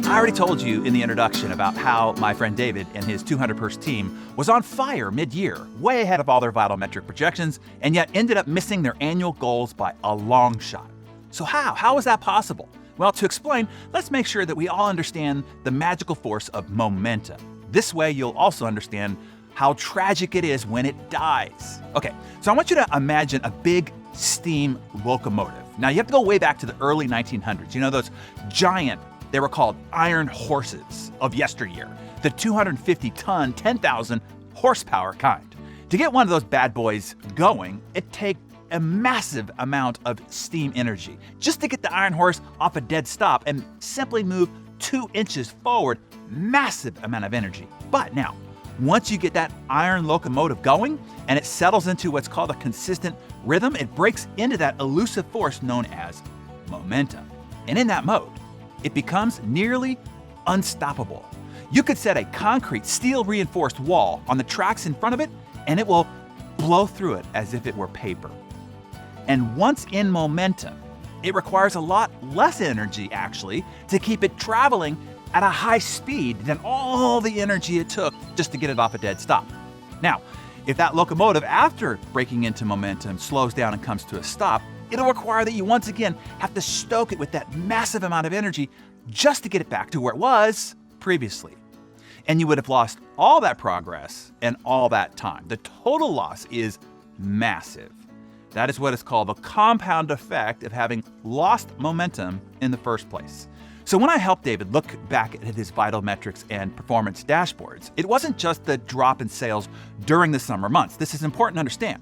I already told you in the introduction about how my friend David and his 200-person team was on fire mid-year, way ahead of all their vital metric projections, and yet ended up missing their annual goals by a long shot. So how? How is that possible? Well, to explain, let's make sure that we all understand the magical force of momentum. This way, you'll also understand how tragic it is when it dies. Okay, so I want you to imagine a big steam locomotive. Now, you have to go way back to the early 1900s. You know, those giant, they were called iron horses of yesteryear, the 250-ton, 10,000 horsepower kind. To get one of those bad boys going, it takes a massive amount of steam energy just to get the iron horse off a dead stop and simply move 2 inches forward. Massive amount of energy. But now, once you get that iron locomotive going and it settles into what's called a consistent rhythm, it breaks into that elusive force known as momentum. And in that mode, it becomes nearly unstoppable. You could set a concrete, steel-reinforced wall on the tracks in front of it, and it will blow through it as if it were paper. And once in momentum, it requires a lot less energy, actually, to keep it traveling at a high speed than all the energy it took just to get it off a dead stop. Now, if that locomotive, after breaking into momentum, slows down and comes to a stop, it'll require that you once again have to stoke it with that massive amount of energy just to get it back to where it was previously. And you would have lost all that progress and all that time. The total loss is massive. That is what is called the compound effect of having lost momentum in the first place. So when I helped David look back at his vital metrics and performance dashboards, it wasn't just the drop in sales during the summer months. This is important to understand.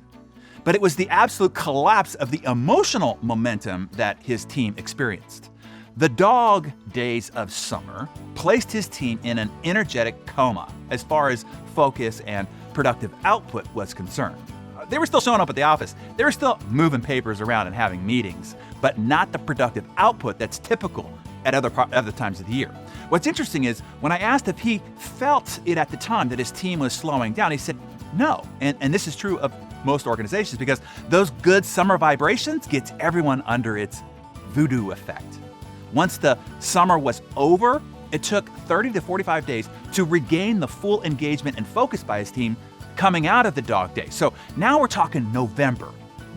But it was the absolute collapse of the emotional momentum that his team experienced. The dog days of summer placed his team in an energetic coma as far as focus and productive output was concerned. They were still showing up at the office. They were still moving papers around and having meetings, but not the productive output that's typical at other times of the year. What's interesting is when I asked if he felt it at the time that his team was slowing down, he said no. And this is true of most organizations because those good summer vibrations gets everyone under its voodoo effect. Once the summer was over, it took 30 to 45 days to regain the full engagement and focus by his team coming out of the dog days. So now we're talking November,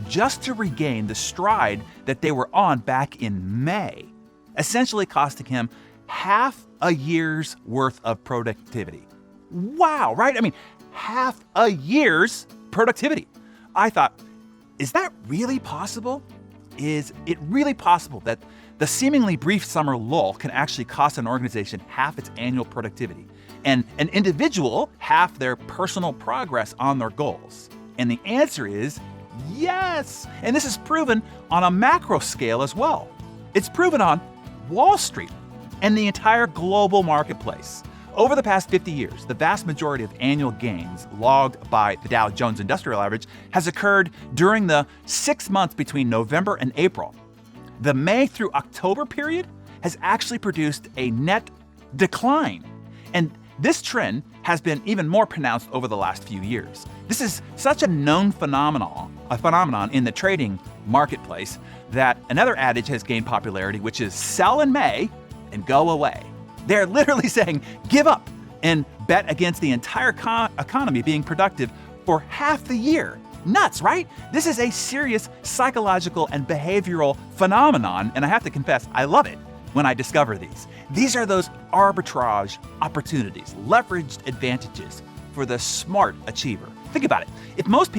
just to regain the stride that they were on back in May, essentially costing him half a year's worth of productivity. Wow, right? I mean, half a year's productivity. I thought, is that really possible? Is it really possible that the seemingly brief summer lull can actually cost an organization half its annual productivity and an individual half their personal progress on their goals? And the answer is yes. And this is proven on a macro scale as well. It's proven on Wall Street and the entire global marketplace. Over the past 50 years, the vast majority of annual gains logged by the Dow Jones Industrial Average has occurred during the 6 months between November and April. The May through October period has actually produced a net decline. And this trend has been even more pronounced over the last few years. This is such a known phenomenon in the trading marketplace that another adage has gained popularity, which is sell in May and go away. They're literally saying give up and bet against the entire economy being productive for half the year. Nuts, right? This is a serious psychological and behavioral phenomenon, and I have to confess, I love it when I discover these. These are those arbitrage opportunities, leveraged advantages for the smart achiever. Think about it. If most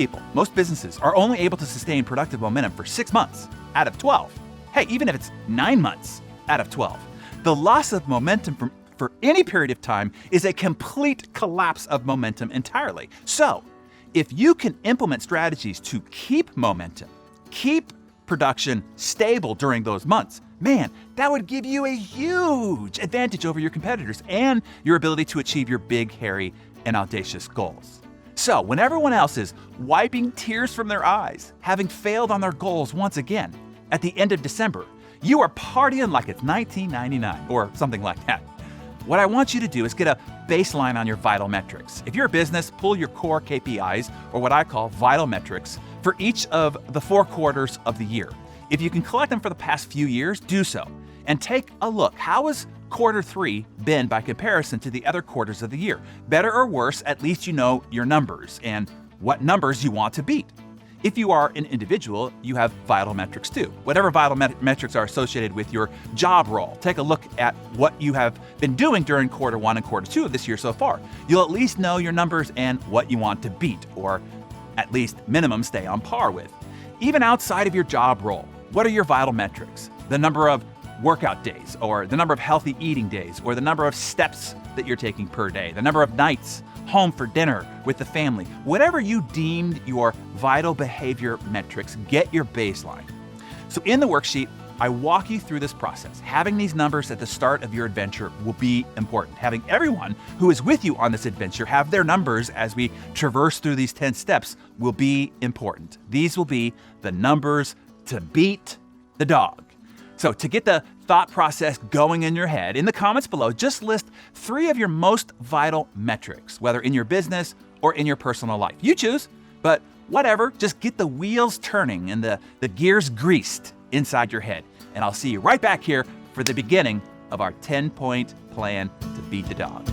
businesses are only able to sustain productive momentum for 6 months out of 12, hey, even if it's 9 months out of 12, the loss of momentum for any period of time is a complete collapse of momentum entirely. So, if you can implement strategies to keep momentum, keep production stable during those months, man, that would give you a huge advantage over your competitors and your ability to achieve your big, hairy, and audacious goals. So, when everyone else is wiping tears from their eyes, having failed on their goals once again, at the end of December, you are partying like it's 1999 or something like that. What I want you to do is get a baseline on your vital metrics. If you're a business, pull your core KPIs, or what I call vital metrics, for each of the 4 quarters of the year. If you can collect them for the past few years, do so. And take a look. How is quarter 3 been by comparison to the other quarters of the year? Better or worse, at least you know your numbers and what numbers you want to beat. If you are an individual, you have vital metrics too. Whatever vital metrics are associated with your job role. Take a look at what you have been doing during quarter 1 and quarter 2 of this year so far. You'll at least know your numbers and what you want to beat, or at least minimum stay on par with. Even outside of your job role, what are your vital metrics? The number of workout days, or the number of healthy eating days, or the number of steps that you're taking per day, the number of nights home for dinner with the family. Whatever you deemed your vital behavior metrics, get your baseline. So in the worksheet, I walk you through this process. Having these numbers at the start of your adventure will be important. Having everyone who is with you on this adventure have their numbers as we traverse through these 10 steps will be important. These will be the numbers to beat the dog. So to get the thought process going in your head, in the comments below, just list 3 of your most vital metrics, whether in your business or in your personal life. You choose, but whatever, just get the wheels turning and the gears greased inside your head. And I'll see you right back here for the beginning of our 10-point plan to beat the dog.